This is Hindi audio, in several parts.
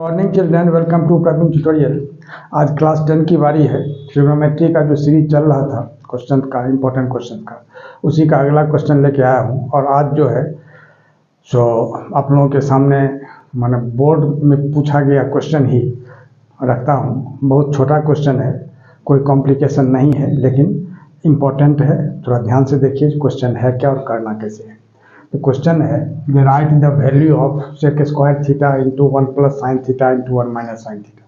Morning children, welcome to Praveen tutorial. आज क्लास 10 की बारी है। ट्रिग्नोमेट्री का जो सीरीज चल रहा था क्वेश्चन का, इम्पोर्टेंट क्वेश्चन का, उसी का अगला क्वेश्चन लेके आया हूँ। और आज जो है सो आप लोगों के सामने मैंने बोर्ड में पूछा गया क्वेश्चन ही रखता हूँ। बहुत छोटा क्वेश्चन है, कोई कॉम्प्लिकेशन नहीं है, लेकिन इम्पोर्टेंट है। थोड़ा ध्यान से देखिए क्वेश्चन है क्या और करना कैसे है। तो क्वेश्चन है they write the value of sec square theta into 1 plus sine theta into 1 minus sine theta.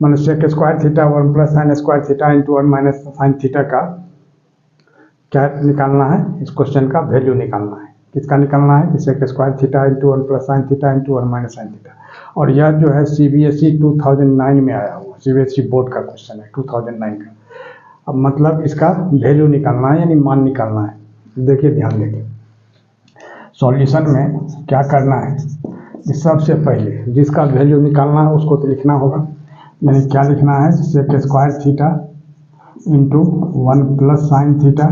मतलब sec square theta 1 plus sine square theta into 1 minus sine theta का क्या निकालना है। इस क्वेश्चन का वैल्यू निकालना है। किसका निकालना है? Sec square theta into 1 plus sine theta into 1 minus sine theta. और यह जो है CBSE 2009 में आया हुआ, CBSE बोर्ड का क्वेश्चन है 2009 का। अब मतलब इसका वैल्यू निकालना है, यानी मान निकालना है। देखिए ध्यान देके सॉल्यूशन में क्या करना है कि सबसे पहले जिसका वैल्यू निकालना है उसको तो लिखना होगा। यानी क्या लिखना है? Sec square theta into 1 plus sine theta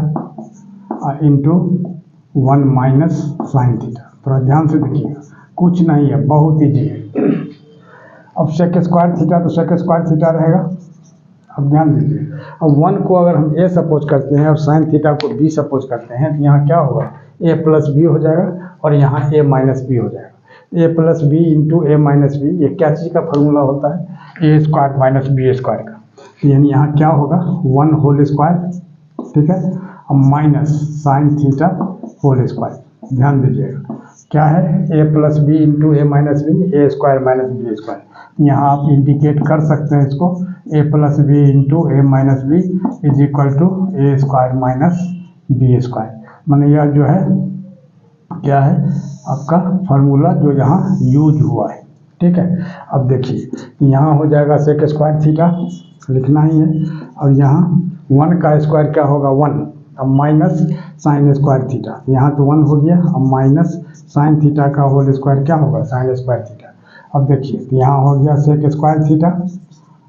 into 1 minus sine theta. थोड़ा ध्यान से देखिएगा, कुछ नहीं है, बहुत ईजी है। अब सेक स्क्वायर थीटा तो सेक स्क्वायर थीटा रहेगा। अब ध्यान दीजिए, अब 1 को अगर हम a सपोज करते हैं और साइन थीटा को b सपोज करते हैं तो यहाँ क्या होगा? a प्लस बी हो जाएगा और यहाँ a माइनस बी हो जाएगा। a plus B into a minus B, ये क्या चीज़ का फॉर्मूला होता है? a square minus B square का। यानी यहाँ क्या होगा? 1 होल स्क्वायर, ठीक है, अब minus sine theta whole square. ध्यान दीजिएगा क्या है? a plus B into a minus B, a square minus B square. यहाँ आप इंडिकेट कर सकते हैं इसको, a plus B into a minus B is equal to a square minus B square. माने यह जो है क्या है आपका फार्मूला जो यहाँ यूज हुआ है, ठीक है। अब देखिए यहाँ हो जाएगा सेक स्क्वायर थीटा, लिखना ही है। और यहाँ 1 का स्क्वायर क्या होगा? 1। अब माइनस साइन स्क्वायर थीटा, यहाँ तो 1 हो गया। अब माइनस साइन थीटा का होल स्क्वायर क्या होगा? Sign square theta. अब देखिए यहाँ हो गया सेक स्क्वायर थीटा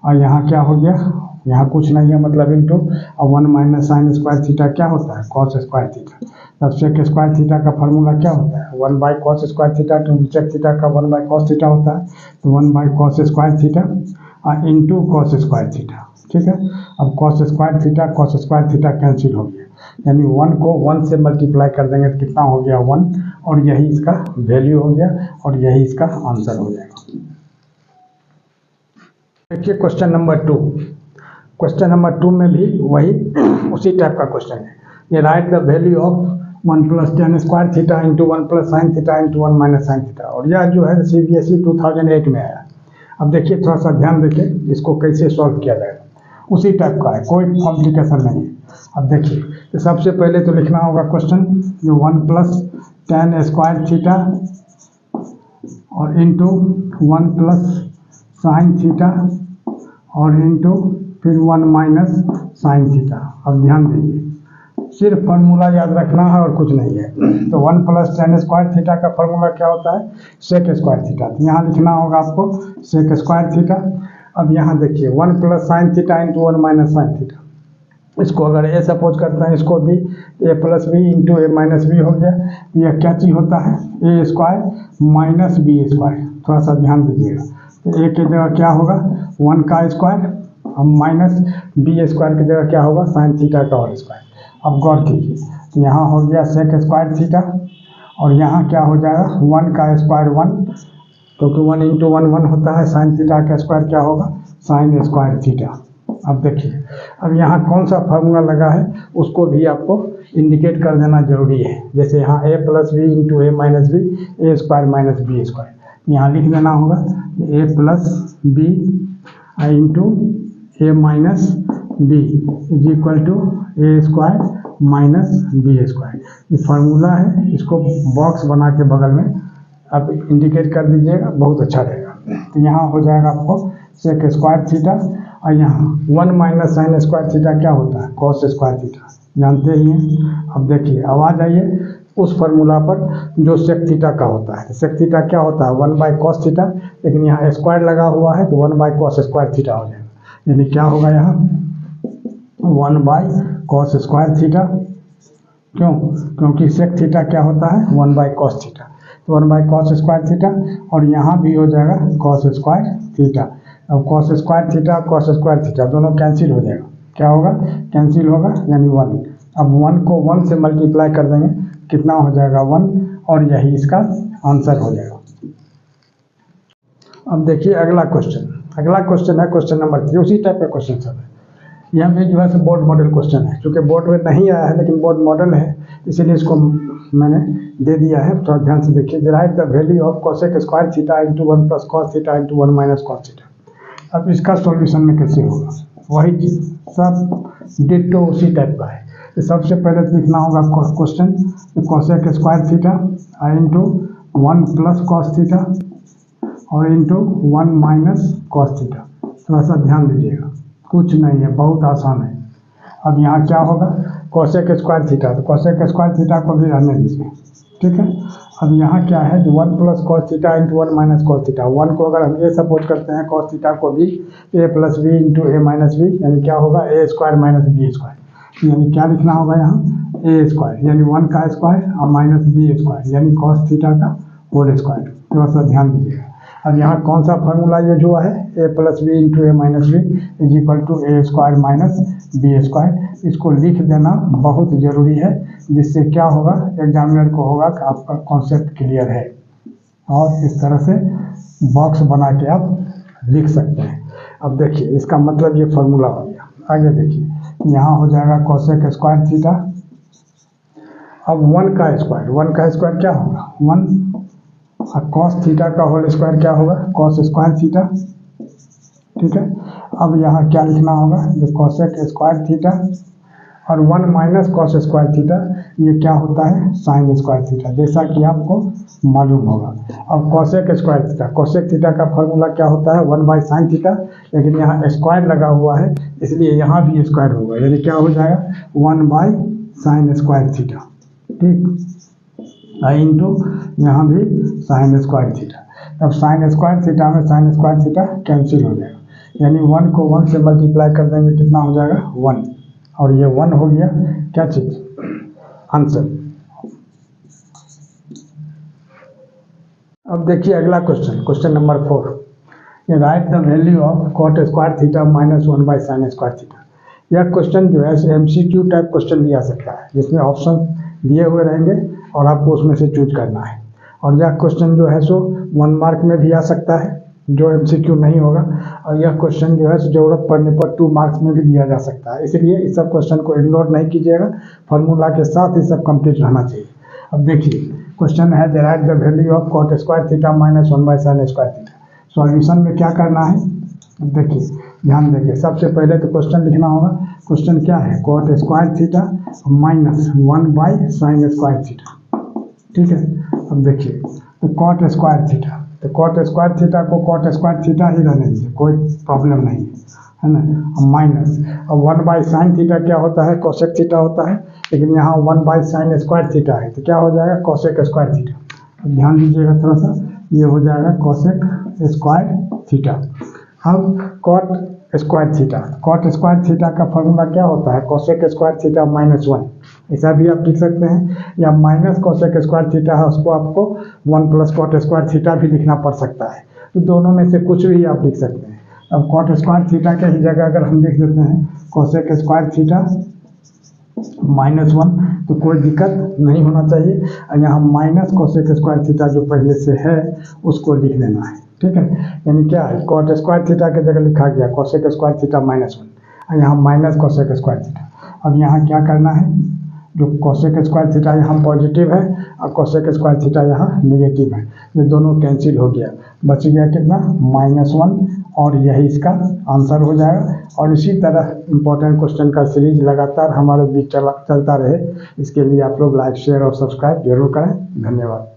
और यहाँ क्या हो गया? यहाँ कुछ नहीं है, मतलब इंटू। अब 1 माइनस साइन स्क्वायर थीटा क्या होता है? Cos square theta. तब सेक स्क्वायर थीटा का फार्मूला क्या होता है? 1 बाई कॉस स्क्वायर थीटा, तो सेक थीटा का 1 बाई कॉस थीटा होता है, तो 1 बाई कॉस स्क्वायर थीटा और इंटू कॉस स्क्वायर थीटा, ठीक है। अब कॉस स्क्वायर थीटा कैंसिल हो गया, यानी 1 को 1 से मल्टीप्लाई कर देंगे तो कितना हो गया? 1। और यही इसका वैल्यू हो गया और यही इसका आंसर हो जाएगा। देखिए क्वेश्चन नंबर 2। क्वेश्चन नंबर 2 में भी वही उसी टाइप का क्वेश्चन है। ये right the value of 1 plus tan square theta into 1 plus sine theta into 1 minus sine theta. और यह जो है CBSE 2008 में आया। अब देखिए थोड़ा सा ध्यान देखें इसको कैसे सॉल्व किया जाएगा। उसी टाइप का है, कोई कॉम्प्लिकेशन नहीं है। अब देखिए तो सबसे पहले तो लिखना होगा क्वेश्चन जो 1 प्लस टेन स्क्वायर थीटा और इंटू 1 प्लस साइन थीटा और इंटू फिर 1 माइनस साइन थीटा। अब ध्यान दीजिए सिर्फ फार्मूला याद रखना है और कुछ नहीं है। तो 1 प्लस टेन स्क्वायर थीटा का फार्मूला क्या होता है? Sec square theta. तो यहाँ लिखना होगा आपको सेक स्क्वायर थीटा। अब यहाँ देखिए 1 plus sine theta into 1 minus sine theta. इसको अगर a सपोज करते हैं, इसको भी a plus B into a minus B हो गया। यह क्या चीज़ होता है? a square minus B square. थोड़ा सा ध्यान दीजिएगा। तो a की जगह क्या होगा? 1 का स्क्वायर, अब माइनस बी स्क्वायर की जगह क्या होगा? साइन थीटा का होल स्क्वायर। अब गौर कीजिए तो यहाँ हो गया सेक स्क्वायर थीटा और यहाँ क्या हो जाएगा? 1 का स्क्वायर 1, क्योंकि 1 इंटू 1 1 होता है। साइन थीटा का स्क्वायर क्या होगा? Sign square theta. अब देखिए अब यहाँ कौन सा फार्मूला लगा है उसको भी आपको इंडिकेट कर देना जरूरी है। जैसे यहाँ a plus B into a minus B, a square minus B square. यहाँ लिख देना होगा a plus B into a minus B is equal to a square minus B square. ये फार्मूला है, इसको बॉक्स बना के बगल में आप इंडिकेट कर दीजिएगा, बहुत अच्छा रहेगा। तो यहाँ हो जाएगा आपको सेक स्क्वायर थीटा और यहाँ 1 माइनस साइन स्क्वायर थीटा क्या होता है? कॉस स्क्वायर थीटा, जानते ही हैं। अब देखिए अब आ जाइए उस फार्मूला पर जो सेक थीटा का होता है। सेक थीटा क्या होता है? 1 बाई कॉस थीटा, लेकिन यहाँ स्क्वायर लगा हुआ है तो 1 बाई कॉस स्क्वायर थीटा हो जाएगा। यानी क्या होगा यहाँ? 1 बाई कॉस स्क्वायर थीटा। क्यों? क्योंकि सेक थीटा क्या होता है? 1 बाई कॉस थीटा। तो 1/cos² थीटा, और यहाँ भी हो जाएगा cos² थीटा। अब cos² थीटा cos² थीटा दोनों कैंसिल हो जाएगा, क्या होगा, कैंसिल होगा यानी 1। अब 1 को 1 से मल्टीप्लाई कर देंगे, कितना हो जाएगा 1, और यही इसका आंसर हो जाएगा। अब देखिए अगला क्वेश्चन है क्वेश्चन नंबर 3, उसी टाइप का क्वेश्चन सब है। यह भी जो है बोर्ड मॉडल क्वेश्चन है, क्योंकि बोर्ड में नहीं आया है लेकिन बोर्ड मॉडल है, इसीलिए इसको मैंने दे दिया है। थोड़ा ध्यान से देखिए। Derive the value of cos² theta into 1 + cos theta into 1 - cos theta. अब इसका सॉल्यूशन में कैसे होगा, वही चीज़ सब डिट्टो उसी टाइप का है। तो सबसे पहले तो लिखना होगा question cos² theta into 1 + cos theta और इंटू 1 - cos थीटा। थोड़ा सा ध्यान दीजिएगा, कुछ नहीं है, बहुत आसान है। अब यहाँ क्या होगा cos² थीटा, तो cos² थीटा को भी रहने दीजिए, ठीक है। अब यहाँ क्या है, 1 + cos theta into 1 - cos theta. 1 को अगर हम ये सपोर्ट करते हैं cos थीटा को भी a + b into a - b, यानी क्या होगा a² - b², यानी क्या लिखना होगा यहाँ a² यानी 1 का स्क्वायर और -b² यानी cos थीटा का होल स्क्वायर। थोड़ा सा ध्यान दीजिएगा। अब यहाँ कौन सा फार्मूला यूज हुआ है, a + b into a - b = a² - b²। इसको लिख देना बहुत ज़रूरी है, जिससे क्या होगा, एग्जामिनर को होगा कि आपका कॉन्सेप्ट क्लियर है, और इस तरह से बॉक्स बना के आप लिख सकते हैं। अब देखिए इसका मतलब ये फार्मूला हो गया। आगे देखिए, यहाँ हो जाएगा cos² थीटा। अब 1 का स्क्वायर क्या होगा 1, और cos थीटा का होल स्क्वायर क्या होगा cos² थीटा, ठीक है। अब यहाँ क्या लिखना होगा, जो cos² थीटा और 1 - cos² थीटा, ये क्या होता है sin² थीटा, जैसा कि आपको मालूम होगा। अब cosec थीटा का फॉर्मूला क्या होता है 1/sin थीटा, लेकिन यहाँ स्क्वायर लगा हुआ है इसलिए यहाँ भी स्क्वायर होगा, यानी क्या हो जाएगा 1/sin² थीटा, ठीक। इंटू यहाँ भी sin² थीटा। अब sin² थीटा में sin² थीटा कैंसिल हो जाएगा, यानी 1 को 1 से मल्टीप्लाई कर देंगे, कितना हो जाएगा 1, और ये 1 हो गया क्या चीज़, आंसर। अब देखिए अगला question number 4, right the value of cot² theta -1/sin² theta. यह क्वेश्चन जो है MCQ टाइप क्वेश्चन भी आ सकता है, जिसमें ऑप्शन दिए हुए रहेंगे और आपको उसमें से चूज करना है। और यह क्वेश्चन जो है सो 1 मार्क में भी आ सकता है, जो MCQ नहीं होगा, और यह क्वेश्चन जो है ज़रूरत पड़ने पर 2 मार्क्स में भी दिया जा सकता है। इसलिए इस सब क्वेश्चन को इग्नोर नहीं कीजिएगा, फार्मूला के साथ ही सब कंप्लीट रहना चाहिए। अब देखिए क्वेश्चन है derive the value of cot² theta -1/sin² theta. Solution में क्या करना है, देखिए ध्यान देखिए। सबसे पहले तो क्वेश्चन लिखना होगा, क्वेश्चन क्या है cot² थीटा -1/sin² थीटा, ठीक है। अब देखिए तो cot² थीटा, तो cot² थीटा को cot² थीटा ही रहने दीजिए, कोई प्रॉब्लम नहीं है ना। माइनस, अब 1/sin थीटा क्या होता है cosec थीटा होता है, लेकिन यहाँ 1/sin² थीटा है, तो क्या हो जाएगा cosec² थीटा। अब ध्यान दीजिएगा थोड़ा सा, ये हो जाएगा cosec² थीटा। अब cot² थीटा का फॉर्मूला क्या होता है cosec² थीटा -1, ऐसा भी आप लिख सकते हैं, या -cosec² थीटा है उसको आपको 1 + cot² थीटा भी लिखना पड़ सकता है। तो दोनों में से कुछ भी आप लिख सकते हैं। अब cot² थीटा के ही जगह अगर हम लिख देते हैं cosec² थीटा -1, तो कोई दिक्कत नहीं होना चाहिए। और यहाँ -cosec² थीटा जो पहले से है उसको लिख देना है, ठीक है। यानी क्या है cot² थीटा के जगह लिखा गया cosec² थीटा -1, और यहाँ -cosec² थीटा। अब यहाँ क्या करना है, जो cosec² थीटा यहाँ पॉजिटिव है और cosec² थीटा यहाँ नेगेटिव है, ये दोनों कैंसिल हो गया, बच गया कितना -1, और यही इसका आंसर हो जाएगा। और इसी तरह इम्पोर्टेंट क्वेश्चन का सीरीज लगातार हमारे बीच चलता रहे, इसके लिए आप लोग लाइक शेयर और सब्सक्राइब जरूर करें। धन्यवाद।